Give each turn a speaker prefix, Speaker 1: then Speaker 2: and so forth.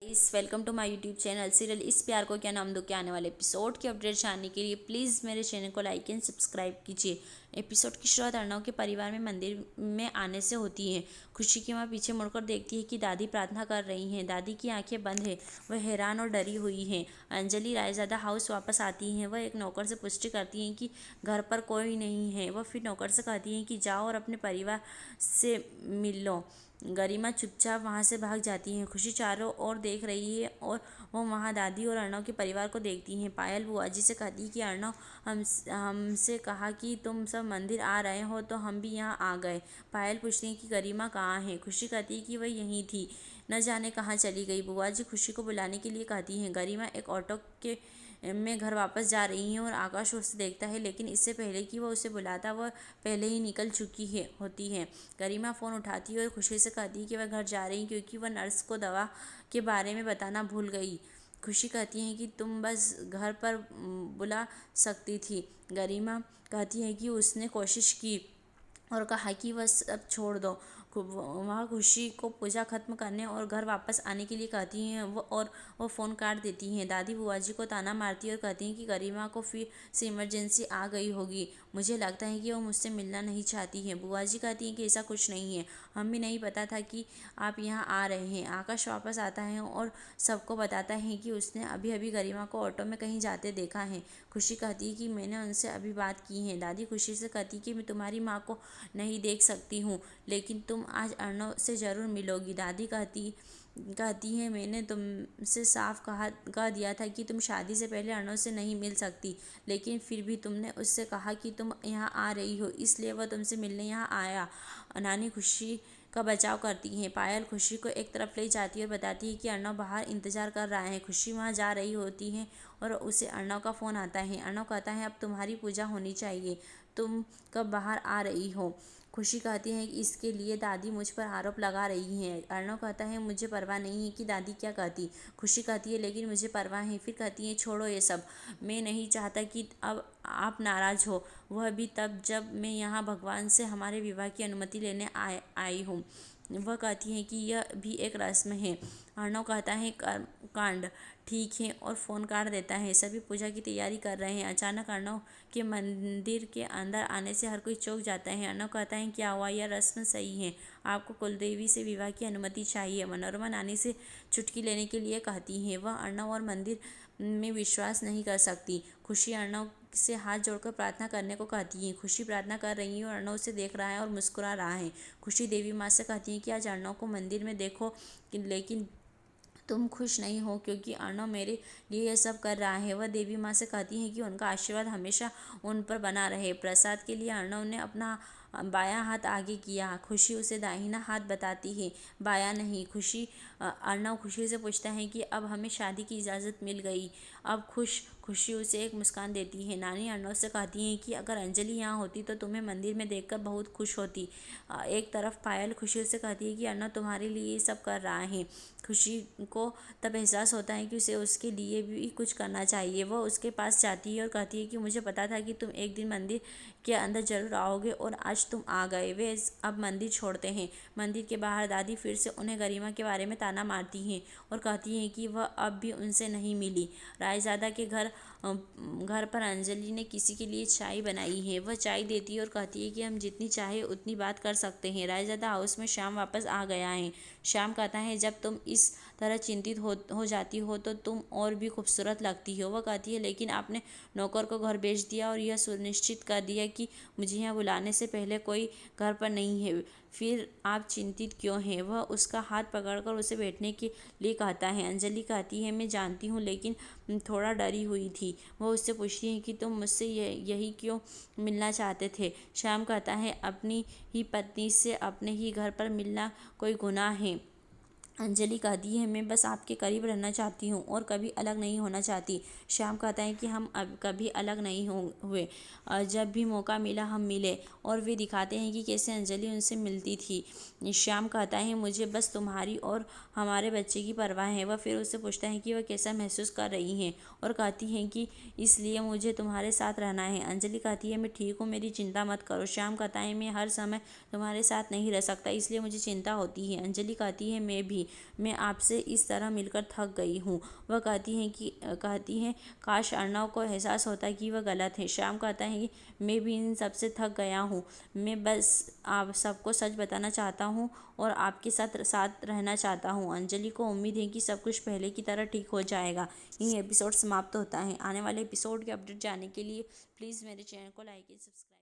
Speaker 1: इस welcome to my YouTube channel serial इस प्यार को क्या नाम दो के आने वाले एपिसोड की अपडेट जानने के लिए प्लीज़ मेरे चैनल को लाइक एंड सब्सक्राइब कीजिए। एपिसोड की शुरुआत अर्णव के परिवार में मंदिर में आने से होती है। खुशी की माँ पीछे मुड़कर देखती है कि दादी प्रार्थना कर रही हैं। दादी की आंखें बंद है, वह हैरान और डरी हुई हैं। अंजलि रायजादा हाउस वापस आती हैं। वह एक नौकर से पुष्टि करती हैं कि घर पर कोई नहीं है। वह फिर नौकर से कहती हैं कि जाओ और अपने परिवार से मिल लो। गरिमा चुपचाप वहाँ से भाग जाती हैं। खुशी चारों ओर देख रही है और वो वहाँ दादी और अर्णव के परिवार को देखती हैं। पायल बुआजी से कहती है कि अर्णव हमसे कहा कि तुम सब मंदिर आ रहे हो तो हम भी यहाँ आ गए। पायल पूछती है कि गरिमा कहाँ है। खुशी कहती है कि वह यहीं थी, न जाने कहाँ चली गई। बुआजी खुशी को बुलाने के लिए कहती हैं। गरिमा एक ऑटो के में घर वापस जा रही हैं और आकाश उसे देखता है, लेकिन इससे पहले कि वह उसे बुलाता वह पहले ही निकल चुकी है होती है। गरिमा फ़ोन उठाती है और खुशी से कहती है कि वह घर जा रही है क्योंकि वह नर्स को दवा के बारे में बताना भूल गई। खुशी कहती है कि तुम बस घर पर बुला सकती थी। गरिमा कहती है कि उसने कोशिश की और कहा कि वह सब छोड़ दो। वह खुशी को पूजा खत्म करने और घर वापस आने के लिए कहती हैं वो फ़ोन काट देती हैं। दादी बुआजी को ताना मारती है और कहती हैं कि गरिमा को फिर से इमरजेंसी आ गई होगी। मुझे लगता है कि वो मुझसे मिलना नहीं चाहती हैं। बुआजी कहती हैं कि ऐसा कुछ नहीं है, हमें नहीं पता था कि आप यहाँ आ रहे हैं। आकाश वापस आता है और सबको बताता है कि उसने अभी अभी गरिमा को ऑटो में कहीं जाते देखा है। खुशी कहती है कि मैंने उनसे अभी बात की है। दादी खुशी से कहती है कि मैं तुम्हारी माँ को नहीं देख सकती हूँ, लेकिन तुम आज अर्णव से ज़रूर मिलोगी। दादी कहती है मैंने तुमसे साफ कह दिया था कि तुम शादी से पहले अर्णव से नहीं मिल सकती, लेकिन फिर भी तुमने उससे कहा कि तुम यहाँ आ रही हो, इसलिए वह तुमसे मिलने यहाँ आया। नानी खुशी का बचाव करती हैं। पायल खुशी को एक तरफ ले जाती है और बताती है कि अर्णव बाहर इंतजार कर रहा है। खुशी वहाँ जा रही होती है और उसे अर्णव का फ़ोन आता है। अर्णव कहता है अब तुम्हारी पूजा होनी चाहिए, तुम कब बाहर आ रही हो। खुशी कहती है कि इसके लिए दादी मुझ पर आरोप लगा रही हैं। अर्णव कहता है मुझे परवाह नहीं है कि दादी क्या कहती। खुशी कहती है लेकिन मुझे परवाह है। फिर कहती है छोड़ो ये सब, मैं नहीं चाहता कि अब आप नाराज़ हो, वह भी तब जब मैं यहाँ भगवान से हमारे विवाह की अनुमति लेने आई हूँ। वह कहती है कि यह भी एक रस्म है। अर्णव कहता है कांड ठीक है और फ़ोन काट देता है। सभी पूजा की तैयारी कर रहे हैं। अचानक अर्णव के मंदिर के अंदर आने से हर कोई चौंक जाता है। अर्णव कहता है क्या हुआ, यह रस्म सही है, आपको कुलदेवी से विवाह की अनुमति चाहिए। मनोरमा नानी से चुटकी लेने के लिए कहती है। वह अर्णव और मंदिर में विश्वास नहीं कर सकती। खुशी अर्णव से हाथ जोड़कर प्रार्थना करने को कहती है। खुशी प्रार्थना कर रही है और अर्णव उसे देख रहा है और मुस्कुरा रहा है। खुशी देवी माँ से कहती है कि आज अर्णव को मंदिर में देखो, लेकिन तुम खुश नहीं हो क्योंकि अर्णव मेरे लिए यह सब कर रहा है। वह देवी माँ से कहती है कि उनका आशीर्वाद हमेशा उन पर बना रहे। प्रसाद के लिए अर्णव ने अपना बायां हाथ आगे किया। खुशी उसे दाहिना हाथ बताती है, बायां नहीं। अर्णव खुशी से पूछता है कि अब हमें शादी की इजाज़त मिल गई, अब खुशी उसे एक मुस्कान देती है। नानी अर्णव से कहती है कि अगर अंजलि यहाँ होती तो तुम्हें मंदिर में देखकर बहुत खुश होती। एक तरफ पायल खुशी से कहती है कि अर्णव तुम्हारे लिए ये सब कर रहा है। खुशी को तब एहसास होता है कि उसे उसके लिए भी कुछ करना चाहिए। वह उसके पास जाती है और कहती है कि मुझे पता था कि तुम एक दिन मंदिर के अंदर जरूर आओगे और आज तुम आ गए। वे अब मंदिर छोड़ते हैं। मंदिर के बाहर दादी फिर से उन्हें गरिमा के बारे में ताना मारती हैं और कहती हैं कि वह अब भी उनसे नहीं मिली। रायजादा के घर पर अंजलि ने किसी के लिए चाय बनाई है। वह चाय देती है और कहती है कि हम जितनी चाहे उतनी बात कर सकते हैं। रायजादा हाउस में श्याम वापस आ गया है। श्याम कहता है जब तुम इस तरह चिंतित हो जाती हो तो तुम और भी खूबसूरत लगती हो। वह कहती है लेकिन आपने नौकर को घर भेज दिया और यह सुनिश्चित कर दिया कि मुझे यहाँ बुलाने से पहले कोई घर पर नहीं है, फिर आप चिंतित क्यों हैं। वह उसका हाथ पकड़कर उसे बैठने के लिए कहता है। अंजलि कहती है मैं जानती हूँ, लेकिन थोड़ा डरी हुई थी। वह उससे पूछती है कि तुम मुझसे यही क्यों मिलना चाहते थे। श्याम कहता है अपनी ही पत्नी से अपने ही घर पर मिलना कोई गुनाह है। अंजलि कहती है मैं बस आपके करीब रहना चाहती हूँ और कभी अलग नहीं होना चाहती। श्याम कहता है कि हम अब कभी अलग नहीं हुए, जब भी मौका मिला हम मिले। और वे दिखाते हैं कि कैसे अंजलि उनसे मिलती थी। श्याम कहता है मुझे बस तुम्हारी और हमारे बच्चे की परवाह है। वह फिर उससे पूछता है कि वह कैसा महसूस कर रही हैं और कहती हैं कि इसलिए मुझे तुम्हारे साथ रहना है। अंजलि कहती है मैं ठीक हूँ, मेरी चिंता मत करो। श्याम कहता है मैं हर समय तुम्हारे साथ नहीं रह सकता, इसलिए मुझे चिंता होती है। अंजलि कहती है मैं भी। मैं आपसे इस तरह मिलकर थक गई हूँ। वह कहती हैं काश अर्णव को एहसास होता कि वह गलत है। श्याम कहता है कि मैं भी इन सब से थक गया हूँ। मैं बस आप सबको सच बताना चाहता हूँ और आपके साथ साथ रहना चाहता हूँ। अंजलि को उम्मीद है कि सब कुछ पहले की तरह ठीक हो जाएगा। यही एपिसोड समाप्त होता है। आने वाले एपिसोड के अपडेट जानने के लिए प्लीज़ मेरे चैनल को लाइक एंड सब्सक्राइब।